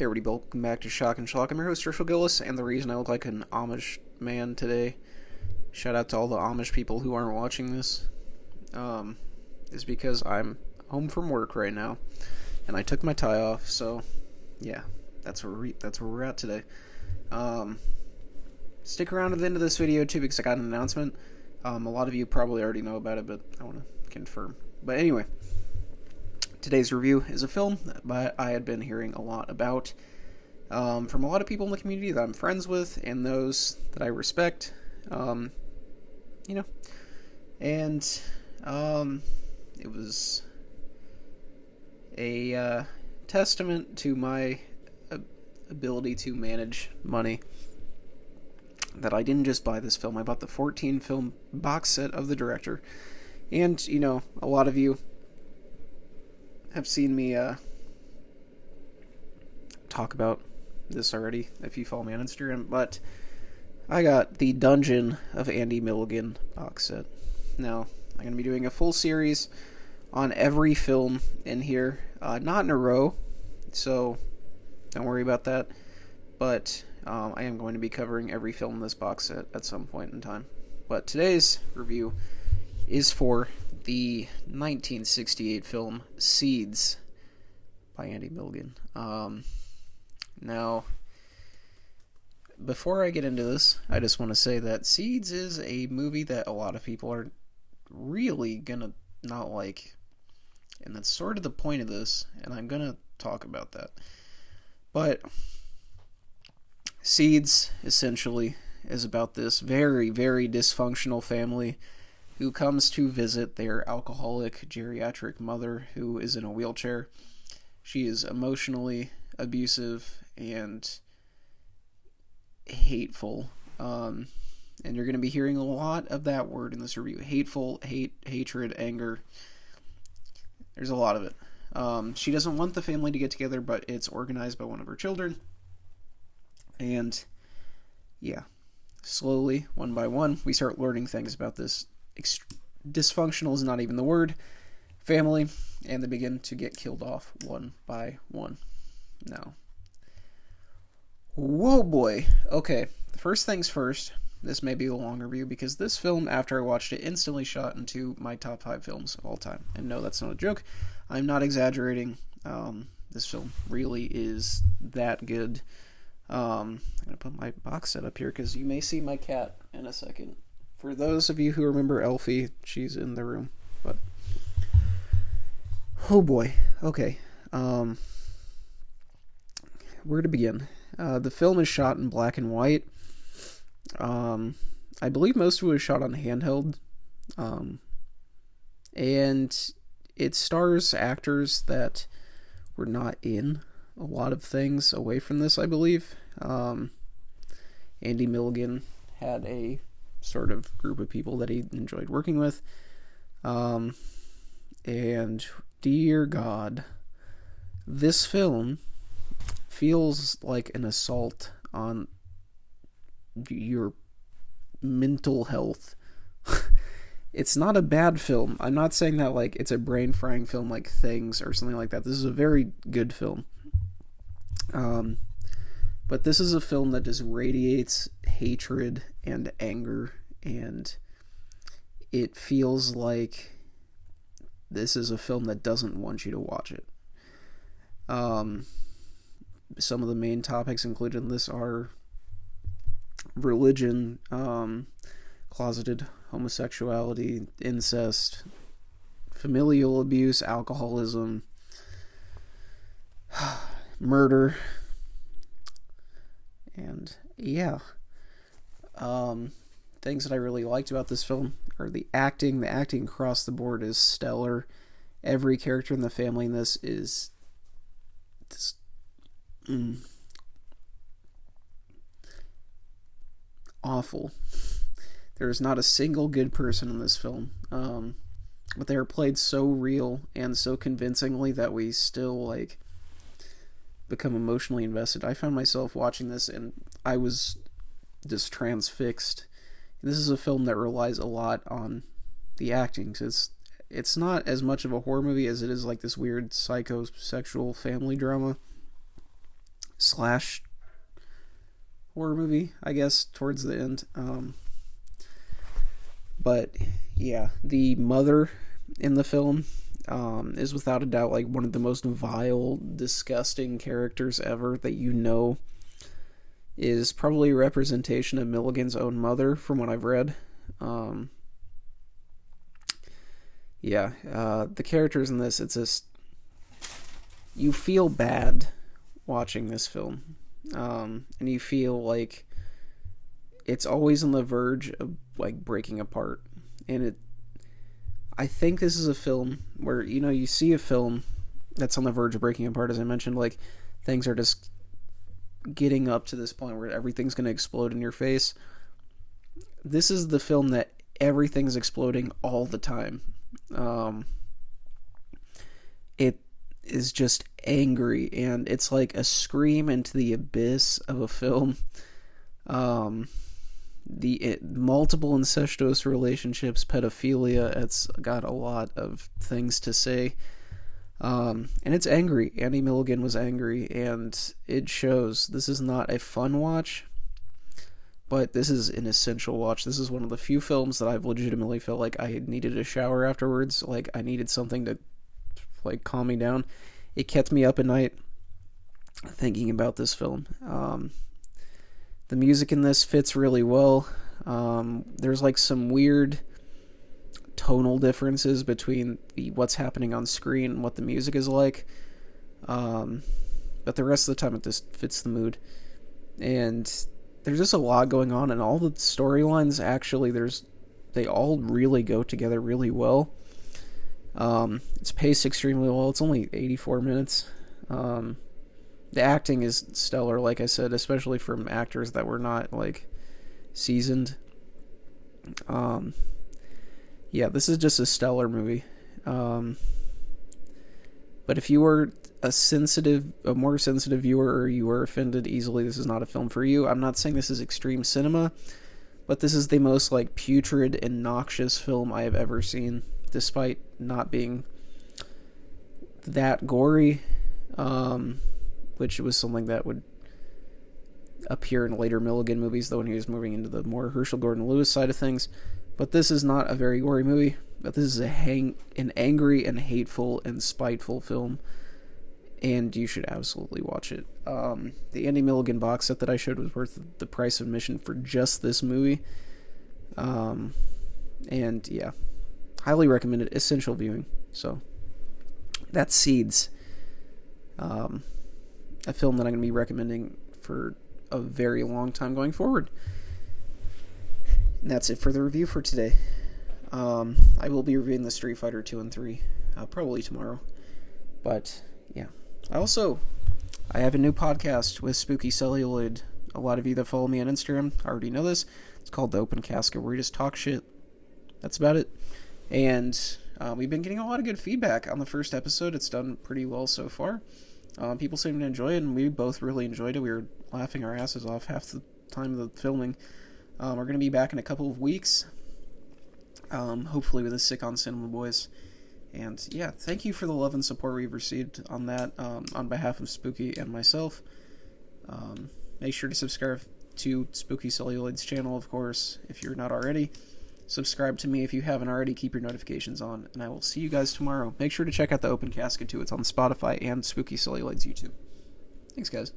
Hey everybody, welcome back to Shock and Shock. I'm your host, Herschel Gillis, and the reason I look like an Amish man today, shout out to all the Amish people who aren't watching this, is because I'm home from work right now, and I took my tie off, so, yeah, that's where we're at today. Stick around to the end of this video, too, because I got an announcement. A lot of you probably already know about it, but I want to confirm. But anyway, today's review is a film that I had been hearing a lot about from a lot of people in the community that I'm friends with and those that I respect, and it was a testament to my ability to manage money that I didn't just buy this film. I bought the 14-film box set of the director, and, a lot of you have seen me talk about this already if you follow me on Instagram, but I got the Dungeon of Andy Milligan box set. Now, I'm going to be doing a full series on every film in here, not in a row, so don't worry about that, but I am going to be covering every film in this box set at some point in time. But today's review is for the 1968 film Seeds by Andy Milligan. Now, before I get into this, I just want to say that Seeds is a movie that a lot of people are really gonna not like, and that's sort of the point of this, and I'm gonna talk about that. But Seeds, essentially, is about this very, very dysfunctional family who comes to visit their alcoholic geriatric mother who is in a wheelchair. She is emotionally abusive and hateful. And you're going to be hearing a lot of that word in this review. Hateful, hatred, anger. There's a lot of it. She doesn't want the family to get together, but it's organized by one of her children. And, yeah, slowly, one by one, we start learning things about this dysfunctional is not even the word, family, and they begin to get killed off one by one. Now, whoa boy, okay, first things first, this may be a long review, because this film, after I watched it, instantly shot into my top 5 films of all time, and no, that's not a joke, I'm not exaggerating, this film really is that good. I'm going to put my box set up here, because you may see my cat in a second. For those of you who remember Elfie, she's in the room. But oh boy. Okay. Where to begin? The film is shot in black and white. I believe most of it was shot on handheld. And it stars actors that were not in a lot of things away from this, I believe. Andy Milligan had a sort of group of people that he enjoyed working with. And dear God, this film feels like an assault on your mental health. It's not a bad film. I'm not saying that like it's a brain-frying film like Things or something like that. This is a very good film. But this is a film that just radiates hatred and anger, and it feels like this is a film that doesn't want you to watch it. Some of the main topics included in this are religion, closeted homosexuality, incest, familial abuse, alcoholism, murder, and yeah. Things that I really liked about this film are the acting. The acting across the board is stellar. Every character in the family in this is just, awful. There's not a single good person in this film. But they are played so real and so convincingly that we still become emotionally invested. I found myself watching this and I was just transfixed. This is a film that relies a lot on the acting. It's not as much of a horror movie as it is like this weird psychosexual family drama. slash horror movie, I guess, towards the end. But yeah, the mother in the film is without a doubt like one of the most vile, disgusting characters ever that is probably a representation of Milligan's own mother from what I've read. The characters in this, it's just, you feel bad watching this film. And you feel like it's always on the verge of like breaking apart. And I think this is a film where, you see a film that's on the verge of breaking apart, as I mentioned, like things are just getting up to this point where everything's going to explode in your face. This is the film that everything's exploding all the time. It is just angry, and it's like a scream into the abyss of a film. Multiple incestuous relationships, pedophilia, it's got a lot of things to say. And it's angry. Andy Milligan was angry, and it shows. This is not a fun watch, but this is an essential watch. This is one of the few films that I've legitimately felt like I needed a shower afterwards. Like, I needed something to, like, calm me down. It kept me up at night thinking about this film. The music in this fits really well. There's, like, some weird tonal differences between what's happening on screen and what the music is like. But the rest of the time it just fits the mood. And there's just a lot going on, and all the storylines actually, they all really go together really well. It's paced extremely well. It's only 84 minutes. The acting is stellar, like I said, especially from actors that were not, like, seasoned. This is just a stellar movie. But if you were a more sensitive viewer, or you were offended easily, this is not a film for you. I'm not saying this is extreme cinema, but this is the most, like, putrid and noxious film I have ever seen, despite not being that gory, which was something that would appear in later Milligan movies, though, when he was moving into the more Herschel Gordon Lewis side of things. But this is not a very gory movie, but this is an angry and hateful and spiteful film, and you should absolutely watch it. The Andy Milligan box set that I showed was worth the price of admission for just this movie. And yeah, highly recommended, essential viewing. So that's Seeds, a film that I'm going to be recommending for a very long time going forward. And that's it for the review for today. I will be reviewing the Street Fighter 2 and 3 probably tomorrow. But yeah, I have a new podcast with Spooky Celluloid. A lot of you that follow me on Instagram already know this. It's called The Open Casket, where we just talk shit. That's about it. And we've been getting a lot of good feedback on the first episode. It's done pretty well so far. People seem to enjoy it, and we both really enjoyed it. We were laughing our asses off half the time of the filming. We're going to be back in a couple of weeks, hopefully with the Sick on Cinema Boys. And yeah, thank you for the love and support we've received on that, on behalf of Spooky and myself. Make sure to subscribe to Spooky Celluloid's channel, of course, if you're not already. Subscribe to me if you haven't already. Keep your notifications on, and I will see you guys tomorrow. Make sure to check out the Open Casket too. It's on Spotify and Spooky Celluloid's YouTube. Thanks, guys.